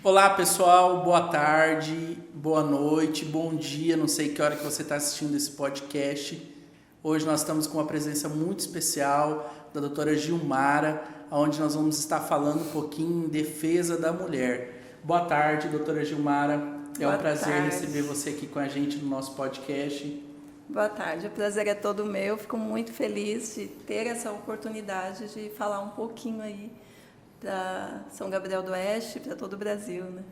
Olá pessoal, boa tarde, boa noite, bom dia, não sei que hora que você está assistindo esse podcast. Hoje nós estamos com uma presença muito especial da doutora Gilmara, onde nós vamos estar falando um pouquinho em defesa da mulher. Boa tarde, doutora Gilmara, é um prazer receber você aqui com a gente no nosso podcast. Boa tarde, o prazer é todo meu, fico muito feliz de ter essa oportunidade de falar um pouquinho aí para São Gabriel do Oeste, para todo o Brasil, né?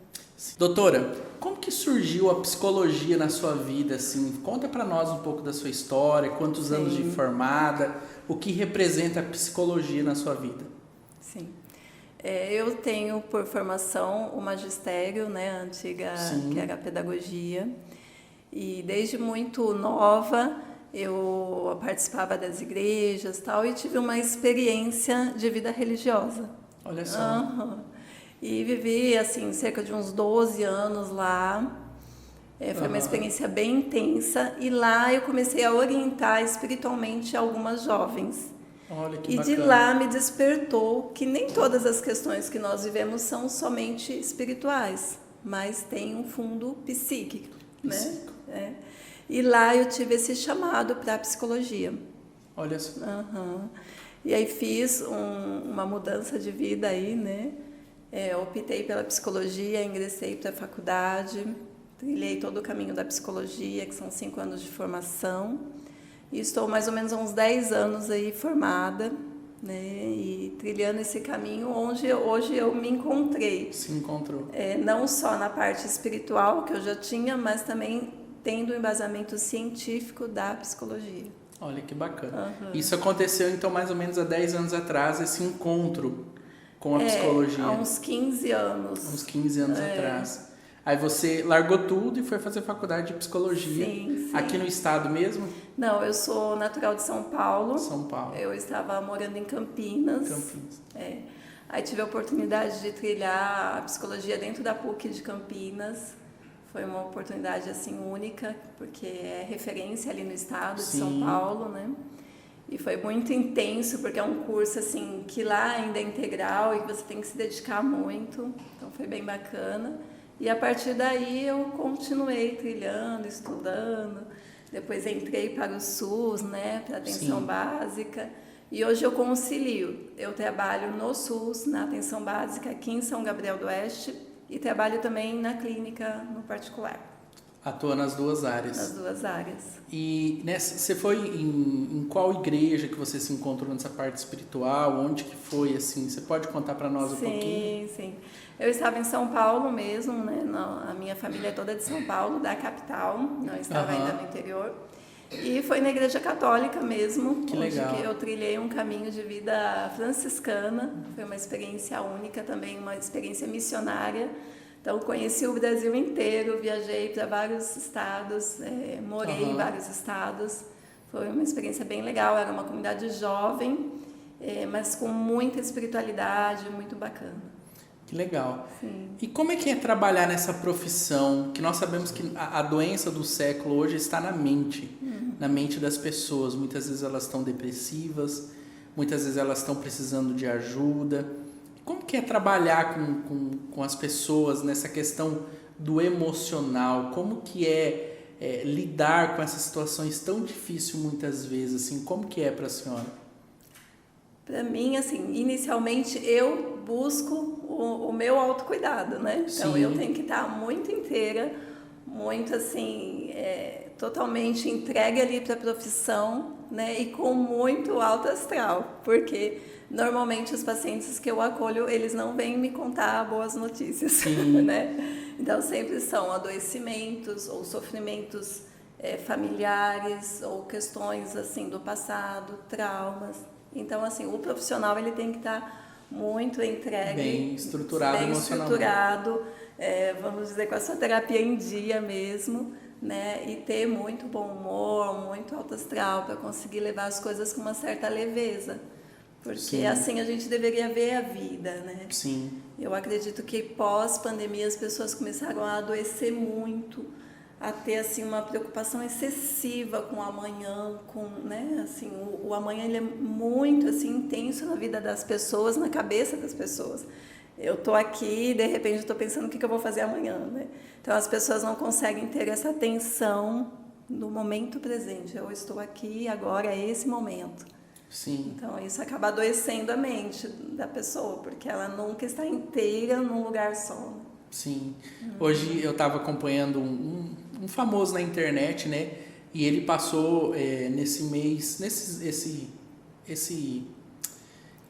Doutora, como que surgiu a psicologia na sua vida, assim? Conta para nós um pouco da sua história, quantos anos de formada, o que representa a psicologia na sua vida? Sim, eu tenho por formação o magistério, né, a antiga, que era a pedagogia, e desde muito nova eu participava das igrejas tal, e tive uma experiência de vida religiosa. Olha só. E vivi, assim, cerca de uns 12 anos lá. Foi uma experiência bem intensa. E lá eu comecei a orientar espiritualmente algumas jovens. Olha que e bacana. De lá me despertou que nem todas as questões que nós vivemos são somente espirituais, mas tem um fundo psíquico, né? E lá eu tive esse chamado para a psicologia. Olha só. E aí fiz uma mudança de vida aí, né? Optei pela psicologia, ingressei para a faculdade, trilhei todo o caminho da psicologia, que são 5 anos de formação, e estou mais ou menos há uns 10 anos aí formada, né? E trilhando esse caminho onde hoje eu me encontrei. Se encontrou. Não só na parte espiritual, que eu já tinha, mas também tendo o embasamento científico da psicologia. Olha que bacana. Isso aconteceu então mais ou menos há 10 anos atrás, esse encontro com a psicologia. Há uns 15 anos. Uns 15 anos atrás. Aí você largou tudo e foi fazer faculdade de psicologia. Sim. Aqui no estado mesmo? Não, eu sou natural de São Paulo. São Paulo. Eu estava morando em Campinas. Aí tive a oportunidade de trilhar a psicologia dentro da PUC de Campinas. Foi uma oportunidade assim única, porque é referência ali no estado de São Paulo, né? E foi muito intenso, porque é um curso assim que lá ainda é integral e que você tem que se dedicar muito. Então foi bem bacana. E a partir daí eu continuei trilhando, estudando. Depois entrei para o SUS, né, para atenção básica. E hoje eu concilio. Eu trabalho no SUS, na atenção básica aqui em São Gabriel do Oeste, e trabalho também na clínica no particular. Atua nas duas áreas. Nas duas áreas. E você foi em qual igreja que você se encontrou nessa parte espiritual? Onde que foi, assim? Você pode contar para nós um pouquinho? Sim. Eu estava em São Paulo mesmo, né? A minha família é toda de São Paulo, da capital. Não estava ainda no interior. E foi na igreja católica mesmo, que onde legal. Que eu trilhei um caminho de vida franciscana. Foi uma experiência única também, uma experiência missionária. Então, conheci o Brasil inteiro, viajei para vários estados, morei em vários estados. Foi uma experiência bem legal, era uma comunidade jovem, mas com muita espiritualidade, muito bacana. Que legal. Sim. E como é que é trabalhar nessa profissão? Que nós sabemos que a doença do século hoje está na mente, na mente das pessoas. Muitas vezes elas estão depressivas, muitas vezes elas estão precisando de ajuda. Como que é trabalhar com as pessoas nessa questão do emocional? Como que é lidar com essas situações tão difíceis muitas vezes? Assim, como que é para a senhora? Para mim, assim, inicialmente eu busco o meu autocuidado, né? Então eu tenho que estar muito inteira, muito assim, totalmente entregue ali para a profissão, né? E com muito alto astral, porque normalmente os pacientes que eu acolho, eles não vêm me contar boas notícias, né? Então sempre são adoecimentos ou sofrimentos familiares ou questões assim do passado, traumas. Então assim, o profissional ele tem que estar muito entregue, bem estruturado bem emocionalmente. estruturado, vamos dizer, com a sua terapia em dia mesmo, né? E ter muito bom humor, muito alto astral para conseguir levar as coisas com uma certa leveza. Porque assim a gente deveria ver a vida, né? Sim. Eu acredito que pós-pandemia as pessoas começaram a adoecer muito, a ter assim uma preocupação excessiva com o amanhã, né? Assim, o amanhã ele é muito assim intenso na vida das pessoas, na cabeça das pessoas. eu tô aqui e de repente eu tô pensando o que eu vou fazer amanhã, né? Então as pessoas não conseguem ter essa atenção no momento presente. Eu estou aqui, agora é esse momento. Sim. Então isso acaba adoecendo a mente da pessoa, porque ela nunca está inteira num lugar só. Né? Sim. Hoje eu estava acompanhando um famoso na internet, né? E ele passou nesse mês, esse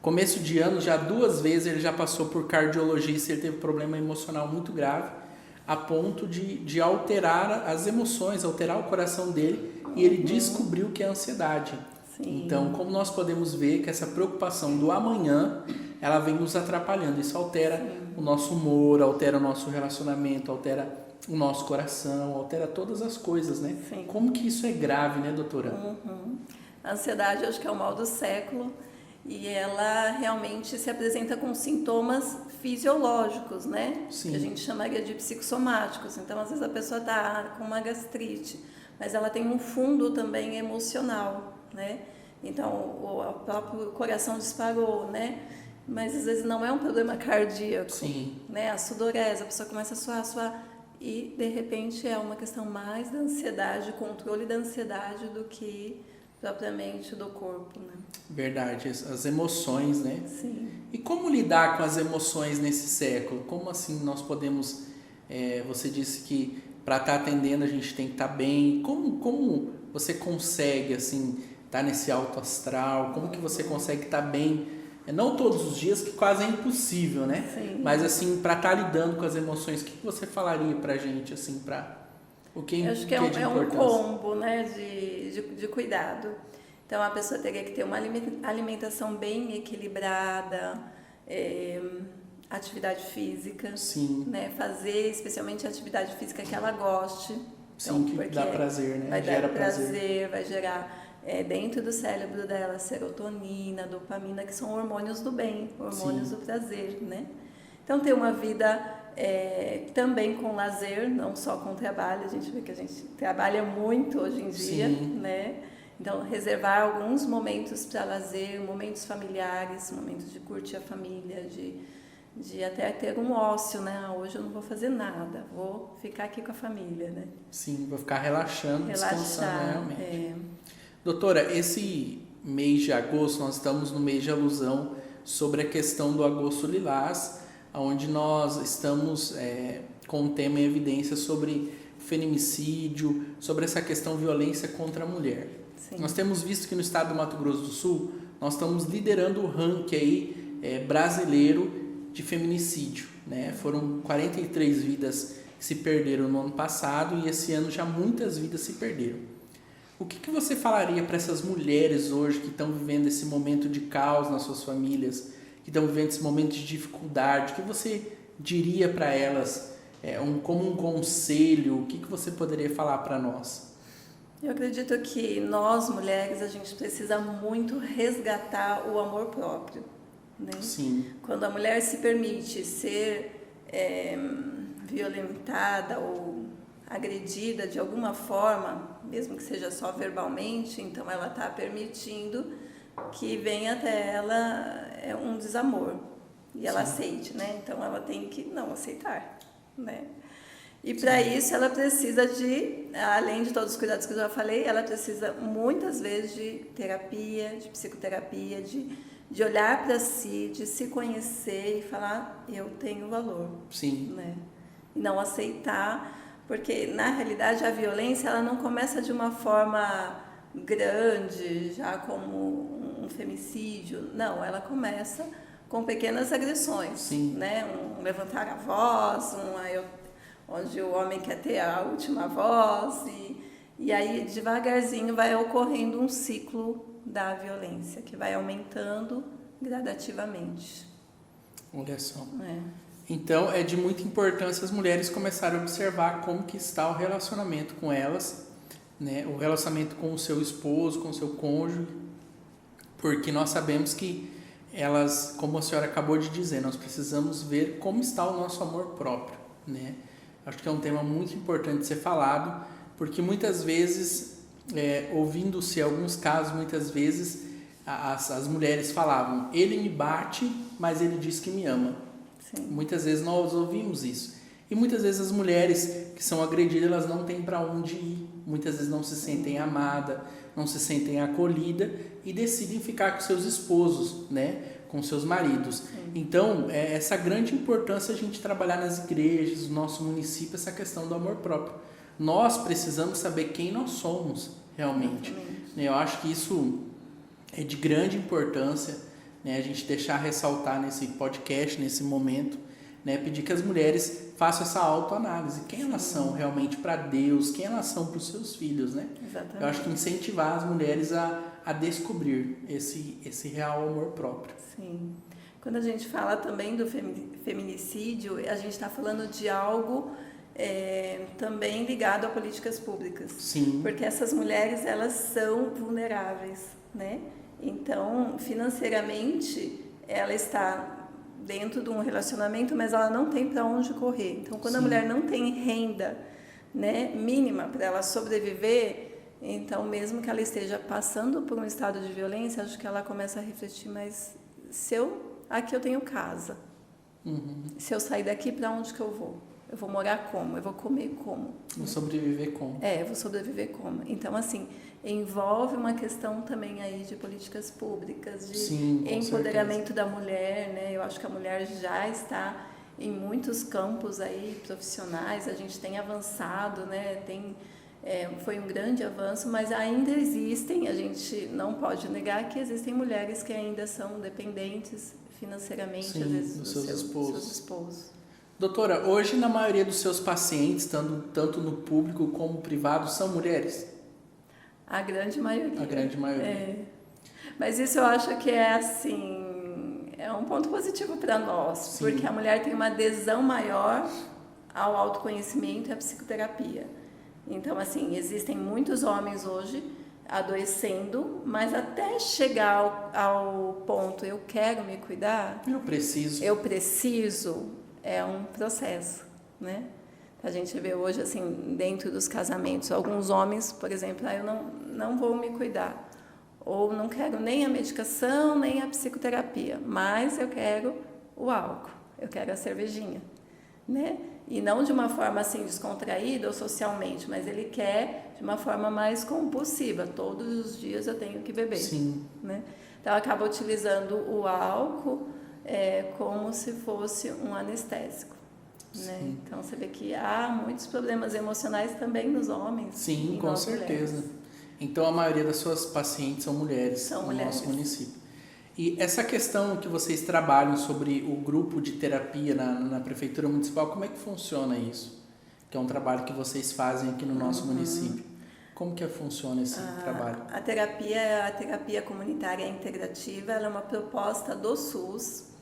começo de ano, já 2 vezes ele já passou por cardiologista, ele teve problema emocional muito grave, a ponto de alterar as emoções, alterar o coração dele, e ele descobriu que é ansiedade. Sim. Então, como nós podemos ver que essa preocupação do amanhã, ela vem nos atrapalhando. Isso altera o nosso humor, altera o nosso relacionamento, altera o nosso coração, altera todas as coisas, né? Sim. Como que isso é grave, né, doutora? A ansiedade, eu acho que é o mal do século, e ela realmente se apresenta com sintomas fisiológicos, né? Sim. Que a gente chamaria de psicossomáticos. Então, às vezes a pessoa está com uma gastrite, mas ela tem um fundo também emocional, né? Então, o próprio coração disparou, né? Mas às vezes não é um problema cardíaco. Sim. Né? A sudorese, a pessoa começa a suar, e de repente é uma questão mais da ansiedade, controle da ansiedade do que propriamente do corpo, né? Verdade, as emoções, né? Sim. E como lidar com as emoções nesse século? Como assim nós podemos... você disse que para estar atendendo a gente tem que estar bem. Como você consegue, assim, estar nesse alto astral? Como que você consegue estar bem? Não todos os dias, que quase é impossível, né? Sim. Mas, assim, para estar lidando com as emoções, o que você falaria para a gente, assim, o que eu acho que é um combo, né, de cuidado. Então, a pessoa teria que ter uma alimentação bem equilibrada, atividade física. Sim. Né, fazer especialmente atividade física que ela goste. Sim, então, que dá prazer, né? Vai dar prazer, vai gerar dentro do cérebro dela serotonina, dopamina, que são hormônios do bem, hormônios do prazer, né? Então, ter uma vida também com lazer, não só com trabalho. A gente vê que a gente trabalha muito hoje em dia, né? Então, reservar alguns momentos para lazer, momentos familiares, momentos de curtir a família, de até ter um ócio, né? Hoje eu não vou fazer nada, vou ficar aqui com a família, né? Sim, vou ficar descansando realmente. Doutora, esse mês de agosto, nós estamos no mês de alusão sobre a questão do agosto lilás, onde nós estamos com um tema em evidência sobre feminicídio, sobre essa questão de violência contra a mulher. Sim. Nós temos visto que no estado do Mato Grosso do Sul, nós estamos liderando o ranking aí, brasileiro de feminicídio, né? Foram 43 vidas que se perderam no ano passado e esse ano já muitas vidas se perderam. O que você falaria para essas mulheres hoje que estão vivendo esse momento de caos nas suas famílias, que estão vivendo esse momento de dificuldade? O que você diria para elas como um conselho? O que você poderia falar para nós? Eu acredito que nós, mulheres, a gente precisa muito resgatar o amor próprio. Né? Sim. Quando a mulher se permite ser violentada ou agredida de alguma forma, mesmo que seja só verbalmente, então ela está permitindo que venha até ela um desamor e ela aceite, né? Então ela tem que não aceitar, né? E para isso ela precisa além de todos os cuidados que eu já falei, ela precisa muitas vezes de terapia, de psicoterapia, de olhar para si, de se conhecer e falar, eu tenho valor. Sim. Né? E não aceitar, porque na realidade a violência ela não começa de uma forma grande, já como um femicídio. Não, ela começa com pequenas agressões. Sim. Né? Um levantar a voz, onde o homem quer ter a última voz, e aí devagarzinho vai ocorrendo um ciclo da violência, que vai aumentando gradativamente. Olha só. Então, é de muita importância as mulheres começarem a observar como que está o relacionamento com elas, né? O relacionamento com o seu esposo, com o seu cônjuge, porque nós sabemos que elas, como a senhora acabou de dizer, nós precisamos ver como está o nosso amor próprio, né? Acho que é um tema muito importante de ser falado, porque muitas vezes, ouvindo-se alguns casos, muitas vezes as mulheres falavam, ele me bate, mas ele diz que me ama. Sim. Muitas vezes nós ouvimos isso. E muitas vezes as mulheres que são agredidas, elas não têm para onde ir. Muitas vezes não se sentem amadas, não se sentem acolhidas e decidem ficar com seus esposos, né? Com seus maridos. Sim. Então, essa grande importância a gente trabalhar nas igrejas, no nosso município, essa questão do amor próprio. Nós precisamos saber quem nós somos realmente. Eu acho que isso é de grande importância, né? A gente deixar ressaltar nesse podcast, nesse momento, né? Pedir que as mulheres façam essa autoanálise. Quem elas são realmente para Deus, quem elas são para os seus filhos, né? Exatamente. Eu acho que incentivar as mulheres a descobrir esse real amor próprio. Sim. Quando a gente fala também do feminicídio, a gente está falando de algo também ligado a políticas públicas. Sim. Porque essas mulheres, elas são vulneráveis, né? Então, financeiramente, ela está dentro de um relacionamento, mas ela não tem para onde correr. Então, quando Sim. a mulher não tem renda, né, mínima para ela sobreviver, então, mesmo que ela esteja passando por um estado de violência, acho que ela começa a refletir, mas aqui eu tenho casa. Uhum. Se eu sair daqui, para onde que eu vou? Eu vou morar como? Eu vou comer como? Vou sobreviver como? Eu vou sobreviver como? Então, assim, envolve uma questão também aí de políticas públicas, de Sim, empoderamento da mulher, né? Eu acho que a mulher já está em muitos campos aí profissionais, a gente tem avançado, né? Foi um grande avanço, mas ainda existem, a gente não pode negar que existem mulheres que ainda são dependentes financeiramente, Sim, às vezes, dos seus esposos. esposos. Doutora, hoje na maioria dos seus pacientes, tanto no público como privado, são mulheres? A grande maioria. A grande maioria. Mas isso eu acho que é um ponto positivo para nós, Sim. porque a mulher tem uma adesão maior ao autoconhecimento e à psicoterapia. Então, assim, existem muitos homens hoje adoecendo, mas até chegar ao ponto, eu quero me cuidar. Eu preciso. É um processo, né? A gente vê hoje, assim, dentro dos casamentos, alguns homens, por exemplo, eu não vou me cuidar, ou não quero nem a medicação, nem a psicoterapia, mas eu quero o álcool, eu quero a cervejinha, né? E não de uma forma, assim, descontraída ou socialmente, mas ele quer de uma forma mais compulsiva, todos os dias eu tenho que beber. Sim. Né? Então, acaba utilizando o álcool como se fosse um anestésico. Né? Então, você vê que há muitos problemas emocionais também nos homens. Sim, com certeza. Mulheres. Então, a maioria das suas pacientes são mulheres no nosso município. E essa questão que vocês trabalham sobre o grupo de terapia na Prefeitura Municipal, como é que funciona isso? Que é um trabalho que vocês fazem aqui no nosso município. Como que funciona esse trabalho? A terapia comunitária integrativa, ela é uma proposta do SUS,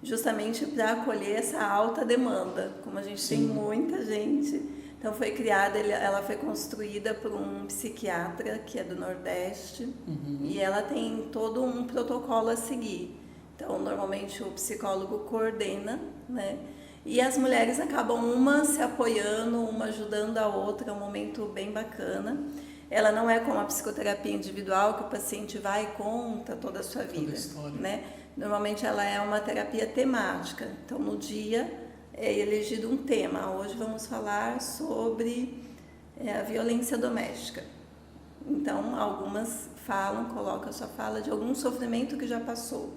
justamente para acolher essa alta demanda. Como a gente tem muita gente, então foi criada, ela foi construída por um psiquiatra que é do Nordeste, e ela tem todo um protocolo a seguir. Então, normalmente o psicólogo coordena, né? E as mulheres acabam uma se apoiando, uma ajudando a outra, é um momento bem bacana. Ela não é como a psicoterapia individual, que o paciente vai e conta toda a sua vida, né? Normalmente ela é uma terapia temática. Então, no dia é elegido um tema. Hoje vamos falar sobre a violência doméstica. Então, algumas colocam a sua fala de algum sofrimento que já passou.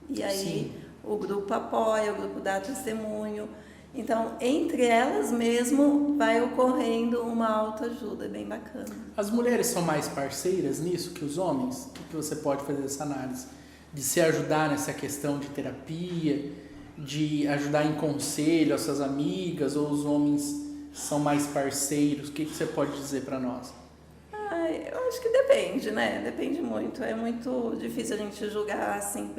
E aí o grupo apoia, o grupo dá testemunho. Então, entre elas mesmo, vai ocorrendo uma autoajuda, bem bacana. As mulheres são mais parceiras nisso que os homens? O que você pode fazer essa análise? De se ajudar nessa questão de terapia, de ajudar em conselho às suas amigas, ou os homens são mais parceiros? O que você pode dizer para nós? Eu acho que depende, né? Depende muito. É muito difícil a gente julgar assim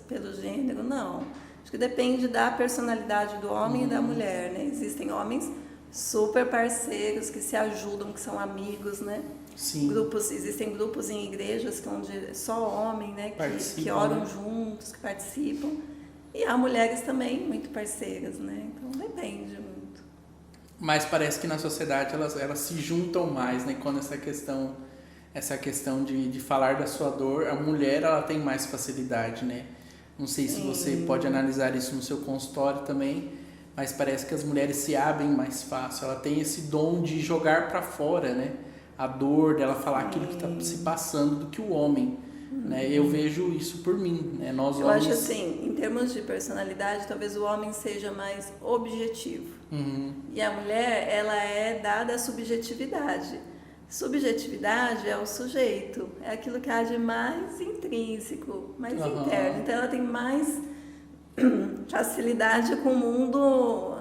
pelo gênero, não. Acho que depende da personalidade do homem e da mulher, né? Existem homens super parceiros que se ajudam, que são amigos, né? Sim. Existem grupos em igrejas onde só homem, né? Que oram juntos, que participam. E há mulheres também muito parceiras, né? Então depende muito. Mas parece que na sociedade elas se juntam mais, né? Quando essa questão de falar da sua dor, a mulher ela tem mais facilidade, né? Não sei se você pode analisar isso no seu consultório também, mas parece que as mulheres se abrem mais fácil. Ela tem esse dom de jogar para fora, né? A dor dela falar aquilo que está se passando do que o homem. Né? Eu vejo isso por mim, né? Nós eu homens... acho assim, em termos de personalidade, talvez o homem seja mais objetivo. E a mulher, ela é dada a subjetividade. Subjetividade é o sujeito, é aquilo que age mais intrínseco, mais interno. Então ela tem mais facilidade com o mundo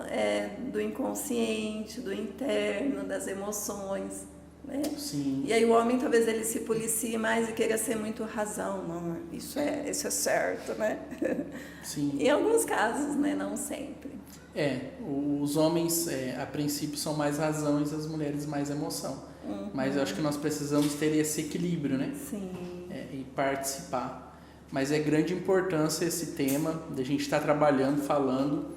do inconsciente, do interno, das emoções. Né? Sim. E aí o homem talvez ele se policie mais e queira ser muito razão, não, isso é certo, né? Sim. Em alguns casos, né? Não sempre. Os homens a princípio são mais razões, as mulheres mais emoção. Mas eu acho que nós precisamos ter esse equilíbrio, né? Sim. E participar. Mas é grande importância esse tema, da gente estar trabalhando, falando,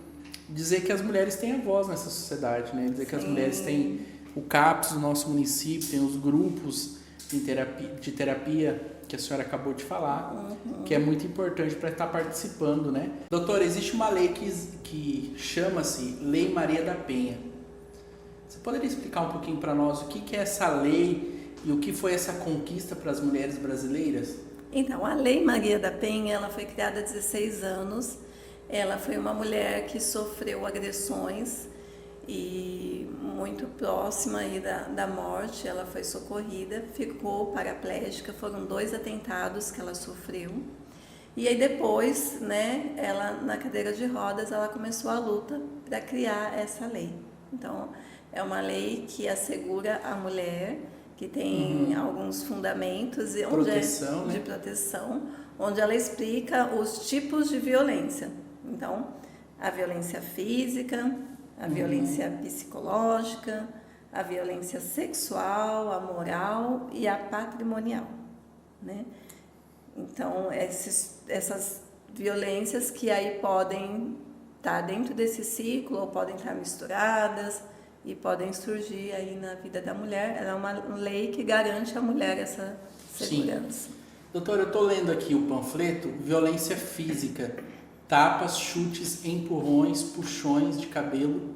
dizer que as mulheres têm a voz nessa sociedade, né? Dizer que as mulheres têm o CAPS do nosso município, tem os grupos de terapia que a senhora acabou de falar, que é muito importante para estar participando, né? Doutora, existe uma lei que chama-se Lei Maria da Penha. Você poderia explicar um pouquinho para nós o que é essa lei e o que foi essa conquista para as mulheres brasileiras? Então, a Lei Maria da Penha, ela foi criada há 16 anos. Ela foi uma mulher que sofreu agressões e muito próxima aí da morte. Ela foi socorrida, ficou paraplégica, foram 2 atentados que ela sofreu. E aí depois, né, ela na cadeira de rodas, ela começou a luta para criar essa lei. Então, é uma lei que assegura a mulher, que tem alguns fundamentos de proteção, onde ela explica os tipos de violência. Então, a violência física, a violência psicológica, a violência sexual, a moral e a patrimonial, né? Então, essas violências que aí podem estar dentro desse ciclo ou podem estar misturadas e podem surgir aí na vida da mulher. Ela é uma lei que garante à mulher essa segurança. Sim. Doutora, eu estou lendo aqui o panfleto, violência física, tapas, chutes, empurrões, puxões de cabelo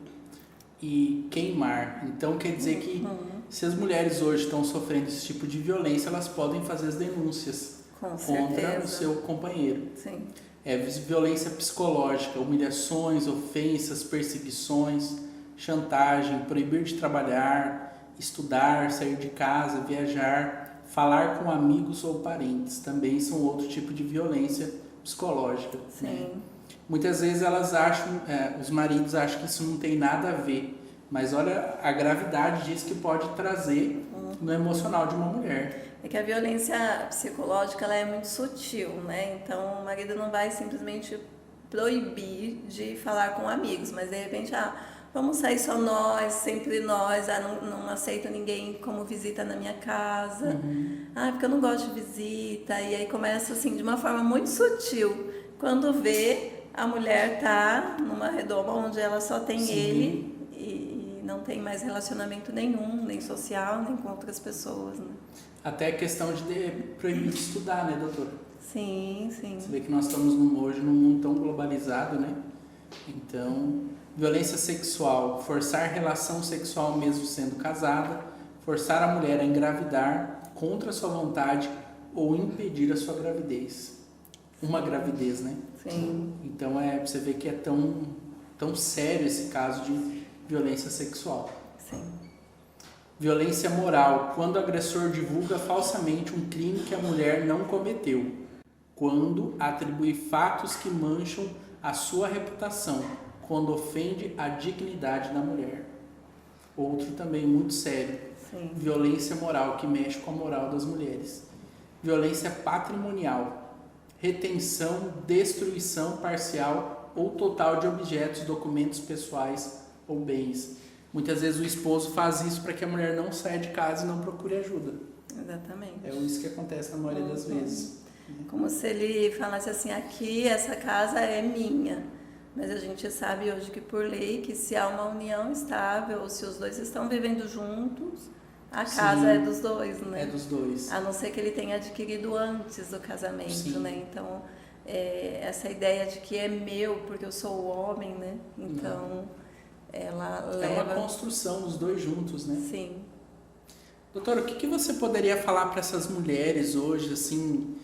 e queimar. Então quer dizer que se as mulheres hoje estão sofrendo esse tipo de violência, elas podem fazer as denúncias contra o seu companheiro. Sim. Violência psicológica, humilhações, ofensas, perseguições, chantagem, proibir de trabalhar, estudar, sair de casa, viajar, falar com amigos ou parentes. Também são outro tipo de violência psicológica. Sim. Né? Muitas vezes elas acham, os maridos acham que isso não tem nada a ver, mas olha a gravidade disso que pode trazer no emocional de uma mulher. É que a violência psicológica ela é muito sutil, né? Então o marido não vai simplesmente proibir de falar com amigos, mas de repente, vamos sair só nós, sempre nós, não aceito ninguém como visita na minha casa, porque eu não gosto de visita, e aí começa assim, de uma forma muito sutil, quando vê, a mulher tá numa redoma onde ela só tem ele e não tem mais relacionamento nenhum, nem social, nem com outras pessoas, né? Até a questão de proibir de estudar, né, doutora? Sim, sim. Você vê que nós estamos hoje num mundo tão globalizado, né? Então, violência sexual, forçar relação sexual mesmo sendo casada, forçar a mulher a engravidar contra a sua vontade ou impedir a sua gravidez. Uma gravidez, né? Sim. Então, você vê que é tão sério esse caso de violência sexual. Sim. Violência moral, quando o agressor divulga falsamente um crime que a mulher não cometeu, quando atribui fatos que mancham a sua reputação, quando ofende a dignidade da mulher. Outro também muito sério, Sim. Violência moral, que mexe com a moral das mulheres. Violência patrimonial, retenção, destruição parcial ou total de objetos, documentos pessoais ou bens. Muitas vezes o esposo faz isso para que a mulher não saia de casa e não procure ajuda. Exatamente. É isso que acontece na maioria das vezes. Como se ele falasse assim, aqui essa casa é minha. Mas a gente sabe hoje que por lei, que se há uma união estável, ou se os dois estão vivendo juntos, a casa é dos dois, né? É dos dois. A não ser que ele tenha adquirido antes do casamento, né? Então, essa ideia de que é meu porque eu sou o homem, né? Então, ela leva... É uma construção dos dois juntos, né? Sim. Doutora, o que você poderia falar para essas mulheres hoje, assim,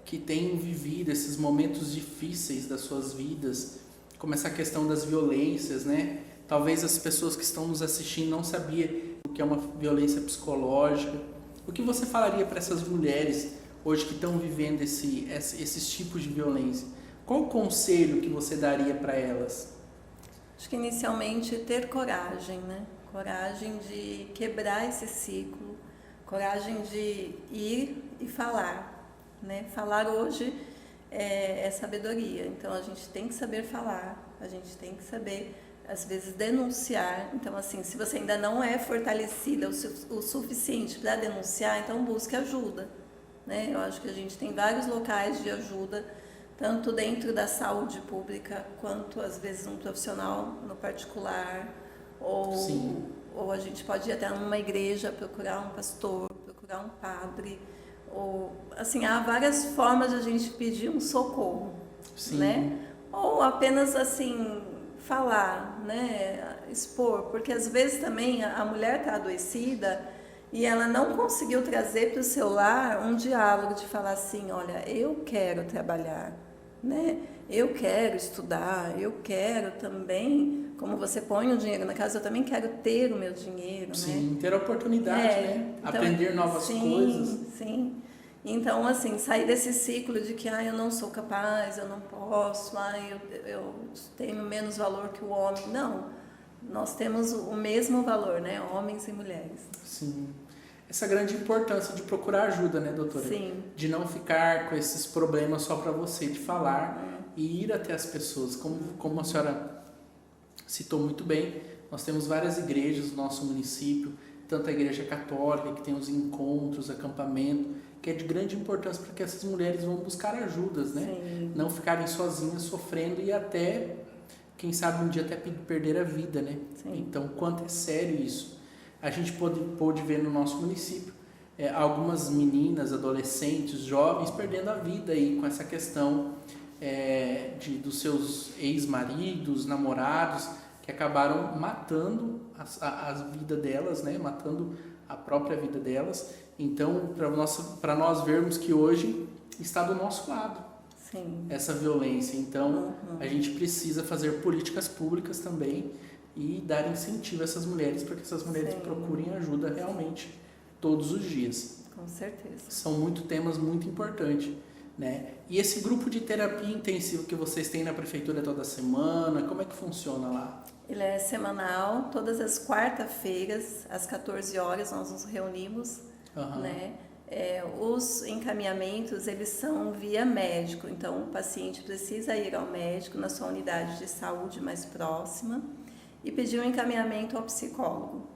que têm vivido esses momentos difíceis das suas vidas, como essa questão das violências, né? Talvez as pessoas que estão nos assistindo não sabiam o que é uma violência psicológica. O que você falaria para essas mulheres hoje que estão vivendo esses tipos de violência? Qual o conselho que você daria para elas? Acho que inicialmente ter coragem, né? Coragem de quebrar esse ciclo, coragem de ir e falar, né? Falar hoje é sabedoria, então a gente tem que saber falar, a gente tem que saber, às vezes, denunciar. Então, assim, se você ainda não é fortalecida o suficiente para denunciar, então busque ajuda, né? Eu acho que a gente tem vários locais de ajuda, tanto dentro da saúde pública, quanto, às vezes, um profissional no particular, ou a gente pode ir até numa igreja, procurar um pastor, procurar um padre, ou, assim, há várias formas de a gente pedir um socorro, né? Ou apenas, assim, falar, né? Expor, porque às vezes também a mulher está adoecida e ela não conseguiu trazer para o seu lar um diálogo de falar assim, olha, eu quero trabalhar, né? Eu quero estudar, eu quero também, como você põe o dinheiro na casa, eu também quero ter o meu dinheiro, sim, né? ter a oportunidade, né? Então, aprender novas coisas. Sim. Então, assim, sair desse ciclo de que eu não sou capaz, eu não posso, eu tenho menos valor que o homem. Não, nós temos o mesmo valor, né? Homens e mulheres. Sim. Essa grande importância de procurar ajuda, né, doutora? Sim. De não ficar com esses problemas só para você, de falar e ir até as pessoas. Como a senhora citou muito bem, nós temos várias igrejas no nosso município, tanto a igreja católica, que tem os encontros, acampamento, que é de grande importância para que essas mulheres vão buscar ajudas, né? Sim. Não ficarem sozinhas, sofrendo e até, quem sabe, um dia até perder a vida, né? Sim. Então, quanto é sério isso? A gente pôde ver no nosso município algumas meninas, adolescentes, jovens perdendo a vida aí com essa questão dos seus ex-maridos, namorados, que acabaram matando a vida delas, né? Matando a própria vida delas. Então, para nós vermos que hoje está do nosso lado. Sim. Essa violência. Então, a gente precisa fazer políticas públicas também e dar incentivo a essas mulheres para que essas mulheres procurem ajuda realmente todos os dias. Com certeza. São temas muito importantes, né? E esse grupo de terapia intensiva que vocês têm na prefeitura toda semana, como é que funciona lá? Ele é semanal, todas as quarta-feiras, às 14 horas, nós nos reunimos, né? Os encaminhamentos, eles são via médico, então o paciente precisa ir ao médico na sua unidade de saúde mais próxima e pedir um encaminhamento ao psicólogo,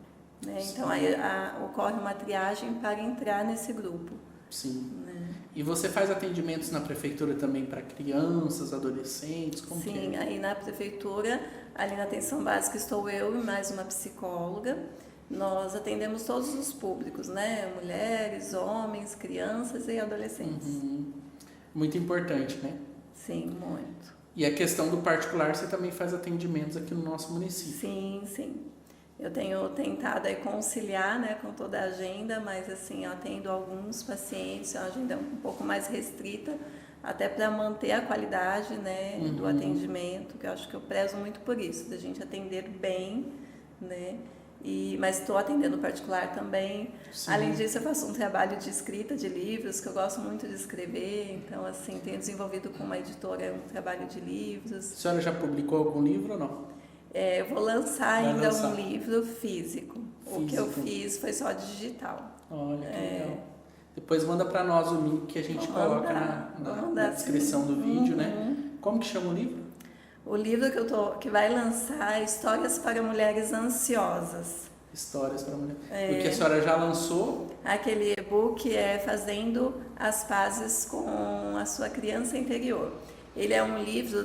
né? Então aí ocorre uma triagem para entrar nesse grupo. Sim. Né? E você faz atendimentos na prefeitura também para crianças, adolescentes? Como Sim, que é? Aí na prefeitura, ali na atenção básica, estou eu e mais uma psicóloga. Nós atendemos todos os públicos, né? Mulheres, homens, crianças e adolescentes. Muito importante, né? Sim, muito. E a questão do particular, você também faz atendimentos aqui no nosso município? Sim. Eu tenho tentado aí conciliar, né, com toda a agenda, mas assim, eu atendo alguns pacientes, é uma agenda um pouco mais restrita, até para manter a qualidade, né, do atendimento, que eu acho que eu prezo muito por isso, da gente atender bem, né? Mas estou atendendo particular também. Sim. Além disso, eu faço um trabalho de escrita de livros, que eu gosto muito de escrever, então assim, tenho desenvolvido com uma editora um trabalho de livros. A senhora já publicou algum livro ou não? Eu vou lançar ainda um livro físico. O que eu fiz foi só digital. Olha, que legal. Depois manda para nós o link que a gente coloca na descrição do vídeo, né? Como que chama o livro? O livro que vai lançar é Histórias para Mulheres Ansiosas. Histórias para Mulheres. O que a senhora já lançou? Aquele e-book é Fazendo as Pazes com a Sua Criança Interior. Ele é um livro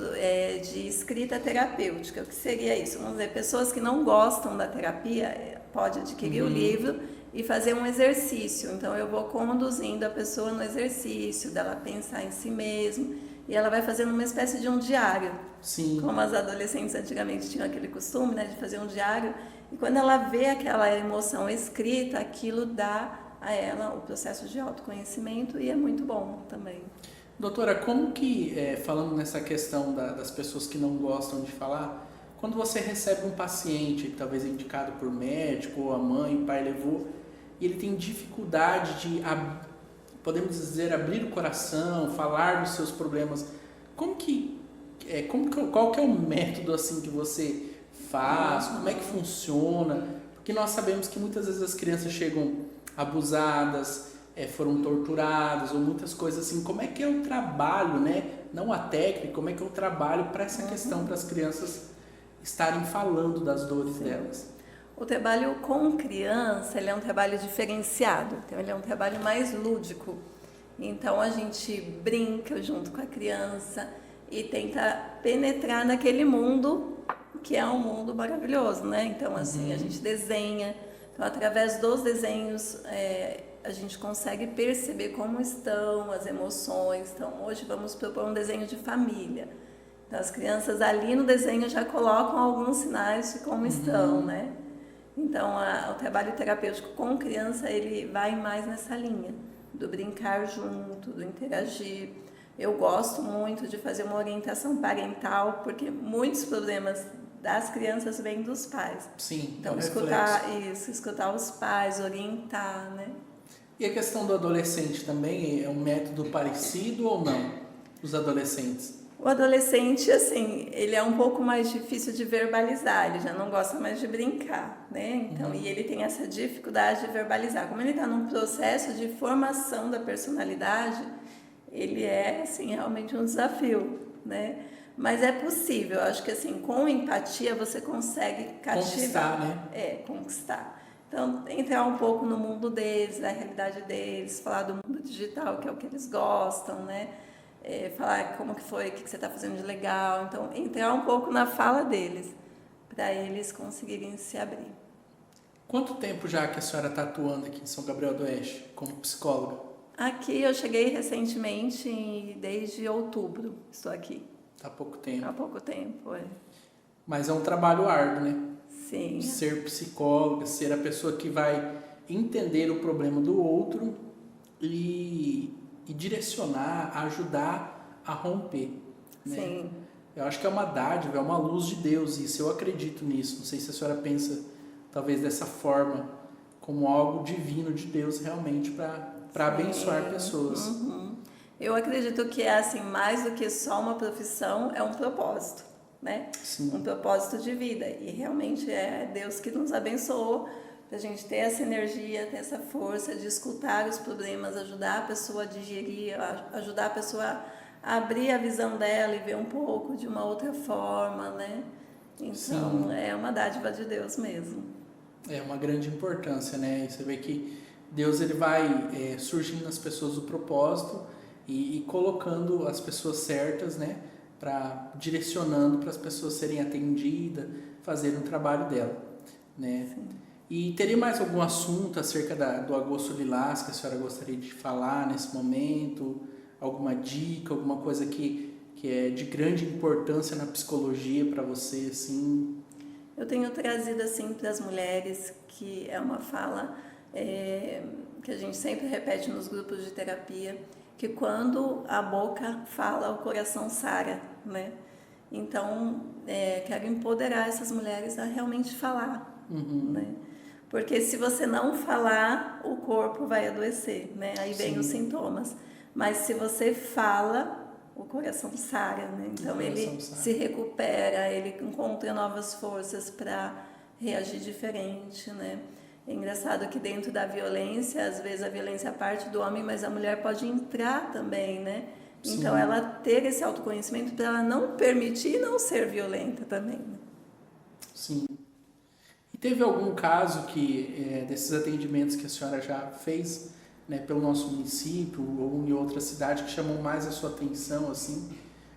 de escrita terapêutica. O que seria isso? Vamos dizer, pessoas que não gostam da terapia podem adquirir o livro e fazer um exercício. Então eu vou conduzindo a pessoa no exercício, dela pensar em si mesmo, e ela vai fazendo uma espécie de um diário. Sim. Como as adolescentes antigamente tinham aquele costume, né, de fazer um diário, e quando ela vê aquela emoção escrita, aquilo dá a ela o processo de autoconhecimento e é muito bom também. Doutora, como que, falando nessa questão das pessoas que não gostam de falar, quando você recebe um paciente, talvez indicado por médico, ou a mãe, o pai levou, e ele tem dificuldade de, podemos dizer, abrir o coração, falar dos seus problemas, qual que é o método assim que você faz, como é que funciona? Porque nós sabemos que muitas vezes as crianças chegam abusadas, foram torturadas ou muitas coisas assim. Como é que é o trabalho, né? Não a técnica, como é que é o trabalho para essa questão, para as crianças estarem falando das dores delas? O trabalho com criança, ele é um trabalho diferenciado, então ele é um trabalho mais lúdico. Então a gente brinca junto com a criança e tenta penetrar naquele mundo que é um mundo maravilhoso, né? Então assim, a gente desenha, então através dos desenhos a gente consegue perceber como estão as emoções. Então hoje vamos propor um desenho de família. Então as crianças ali no desenho já colocam alguns sinais de como estão, né? Então o trabalho terapêutico com criança, ele vai mais nessa linha do brincar junto, do interagir. Eu gosto muito de fazer uma orientação parental, porque muitos problemas das crianças vêm dos pais. Sim, então escutar os pais, orientar, né? E a questão do adolescente também é um método parecido ou não? Os adolescentes? O adolescente, assim, ele é um pouco mais difícil de verbalizar, ele já não gosta mais de brincar, né? Então, e ele tem essa dificuldade de verbalizar. Como ele está num processo de formação da personalidade, ele é, assim, realmente um desafio, né? Mas é possível, eu acho que, assim, com empatia você consegue cativar. Conquistar, né? Conquistar. Então, entrar um pouco no mundo deles, da realidade deles, falar do mundo digital, que é o que eles gostam, né? Falar como que foi, o que você está fazendo de legal. Então, entrar um pouco na fala deles, para eles conseguirem se abrir. Quanto tempo já que a senhora está atuando aqui em São Gabriel do Oeste, como psicóloga? Aqui eu cheguei recentemente, desde outubro, estou aqui. Há pouco tempo. Há pouco tempo, Mas é um trabalho árduo, né? Sim. Ser psicóloga, ser a pessoa que vai entender o problema do outro e direcionar, ajudar a romper. Né? Sim. Eu acho que é uma dádiva, é uma luz de Deus, isso eu acredito nisso. Não sei se a senhora pensa, talvez, dessa forma, como algo divino de Deus realmente para abençoar pessoas. Eu acredito que é assim, mais do que só uma profissão, é um propósito, né? Sim. Um propósito de vida. E realmente é Deus que nos abençoou para a gente ter essa energia, ter essa força de escutar os problemas, ajudar a pessoa a digerir, ajudar a pessoa a abrir a visão dela e ver um pouco de uma outra forma, né? Então, sim, é uma dádiva de Deus mesmo. É uma grande importância, né? Você vê que Deus, ele vai surgindo nas pessoas o propósito e colocando as pessoas certas, né? Direcionando para as pessoas serem atendidas, fazerem o trabalho dela, né? Sim. E teria mais algum assunto acerca do Agosto Lilás que a senhora gostaria de falar nesse momento? Alguma dica, alguma coisa que é de grande importância na psicologia para você, assim? Eu tenho trazido, assim, para as mulheres, que é uma fala que a gente sempre repete nos grupos de terapia, que quando a boca fala, o coração sara, né? Então, quero empoderar essas mulheres a realmente falar, né? Porque se você não falar, o corpo vai adoecer, né? Aí vem os sintomas. Mas se você fala, o coração sara, né? Então ele se recupera, ele encontra novas forças para reagir diferente, né? É engraçado que dentro da violência, às vezes a violência parte do homem, mas a mulher pode entrar também, né? Sim. Então ela ter esse autoconhecimento para ela não permitir não ser violenta também. Né? Sim. E teve algum caso desses atendimentos que a senhora já fez, né, pelo nosso município ou em outra cidade, que chamou mais a sua atenção, assim,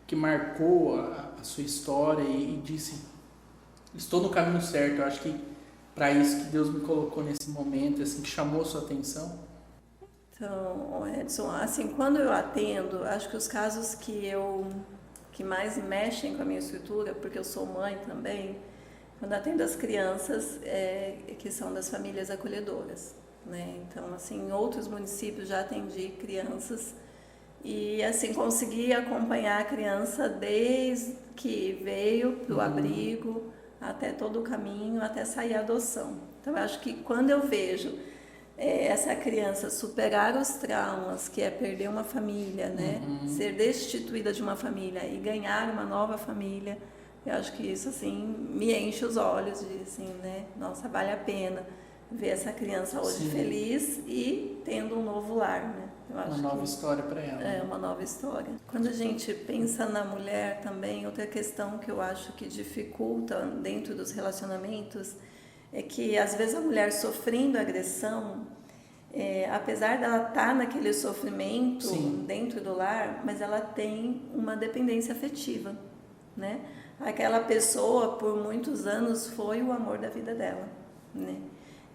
que marcou a sua história e disse, estou no caminho certo? Eu acho que para isso que Deus me colocou nesse momento, assim, que chamou sua atenção? Então, Edson, assim, quando eu atendo, acho que os casos que mais mexem com a minha estrutura, porque eu sou mãe também, quando atendo as crianças que são das famílias acolhedoras, né? Então, assim, em outros municípios já atendi crianças e, assim, consegui acompanhar a criança desde que veio para o abrigo, até todo o caminho, até sair a adoção. Então, eu acho que quando eu vejo essa criança superar os traumas, que é perder uma família, né? Ser destituída de uma família e ganhar uma nova família, eu acho que isso, assim, me enche os olhos de, assim, né? Nossa, vale a pena ver essa criança hoje feliz e tendo um novo lar, né? Eu acho uma nova história para ela. É uma nova história. Quando a gente pensa na mulher também, outra questão que eu acho que dificulta dentro dos relacionamentos é que, às vezes, a mulher sofrendo agressão, apesar dela estar naquele sofrimento dentro do lar, mas ela tem uma dependência afetiva, né? Aquela pessoa, por muitos anos, foi o amor da vida dela, né?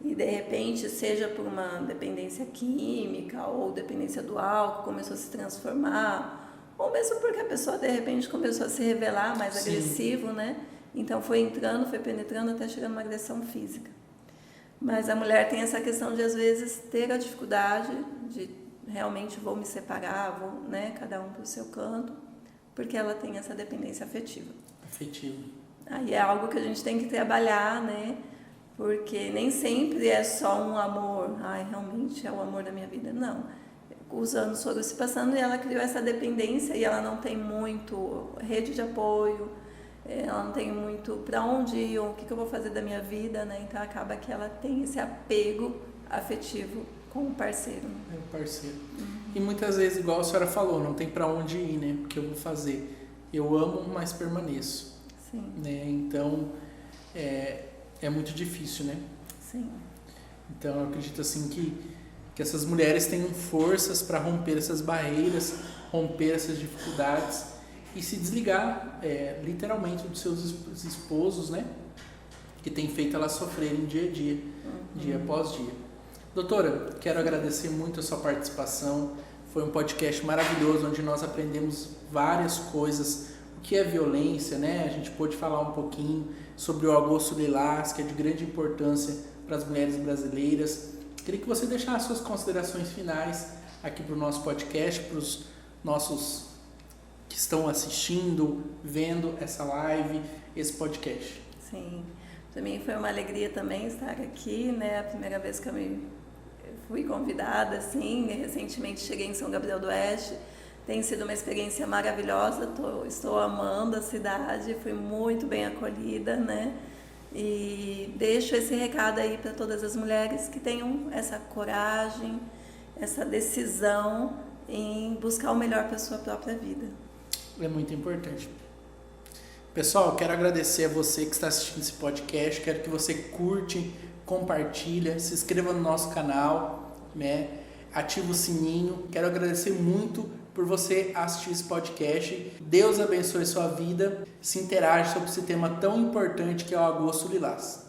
E, de repente, seja por uma dependência química ou dependência do álcool, começou a se transformar, ou mesmo porque a pessoa, de repente, começou a se revelar mais agressivo, né? Então, foi entrando, foi penetrando até chegar numa agressão física. Mas a mulher tem essa questão de, às vezes, ter a dificuldade de realmente vou me separar, vou, né, cada um para o seu canto, porque ela tem essa dependência afetiva. Aí é algo que a gente tem que trabalhar, né? Porque nem sempre é só um amor, realmente é o amor da minha vida. Não. Os anos foram se passando e ela criou essa dependência e ela não tem muito rede de apoio, ela não tem muito para onde ir, ou o que eu vou fazer da minha vida, né? Então acaba que ela tem esse apego afetivo com o parceiro. Né? É o parceiro. E muitas vezes, igual a senhora falou, não tem para onde ir, né? O que eu vou fazer? Eu amo, mas permaneço. Sim. Né? Então, é muito difícil, né? Sim. Então, eu acredito assim que essas mulheres tenham forças para romper essas barreiras, romper essas dificuldades e se desligar, literalmente, dos seus esposos, né? Que tem feito elas sofrerem dia a dia, dia após dia. Doutora, quero agradecer muito a sua participação. Foi um podcast maravilhoso, onde nós aprendemos várias coisas. O que é violência, né? A gente pôde falar um pouquinho sobre o agosto lilás, que é de grande importância para as mulheres brasileiras. Queria que você deixasse suas considerações finais aqui para o nosso podcast, para os nossos que estão assistindo, vendo essa live, esse podcast. Sim, para mim foi uma alegria também estar aqui, né? A primeira vez que eu fui convidada, assim, recentemente cheguei em São Gabriel do Oeste. Tem sido uma experiência maravilhosa, estou amando a cidade, fui muito bem acolhida, né? E deixo esse recado aí para todas as mulheres que tenham essa coragem, essa decisão em buscar o melhor para a sua própria vida. É muito importante. Pessoal, quero agradecer a você que está assistindo esse podcast, quero que você curte, compartilha, se inscreva no nosso canal, né? Ativa o sininho. Quero agradecer muito por você assistir esse podcast. Deus abençoe sua vida. Se interage sobre esse tema tão importante que é o Agosto Lilás.